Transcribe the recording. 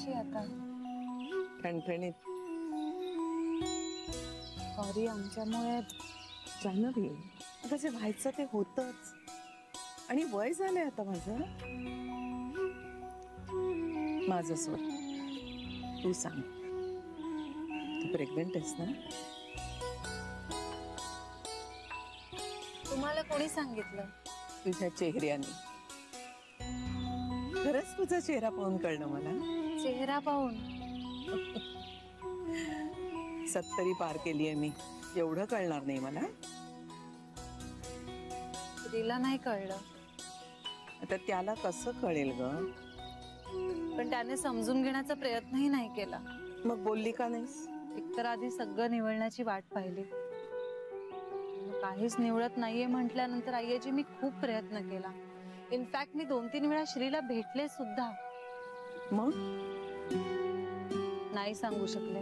कशी आहे आता? ठणठणीत. सॉरी, आमच्यामुळे. जान्हवी, आता जे व्हायचं ते होतच. आणि वय झालंय आता माझं. माझं सोड. तू सांग, तू प्रेग्नंट आहेस ना? तुम्हाला कोणी सांगितलं? तुझ्या चेहऱ्याने. खरंच तुझा चेहरा पाहून कळलं मला. चेहरा पाहून? 70 पार केली आहे मी. एवढं कळणार नाही मला? तिला नाही कळलं. आता त्याला कसं कळेल ग? पण त्याने समजून घेण्याचा प्रयत्नही नाही केला. मग बोलली का नाहीस? एकतर आधी सगळं निवळण्याची वाट पाहिली. काहीच निवळत नाहीये म्हटल्यानंतर आईजी मी खूप प्रयत्न केला. इनफॅक्ट मी 2-3 वेळा श्रीला भेटले सुद्धा. मग नाही सांगू शकले.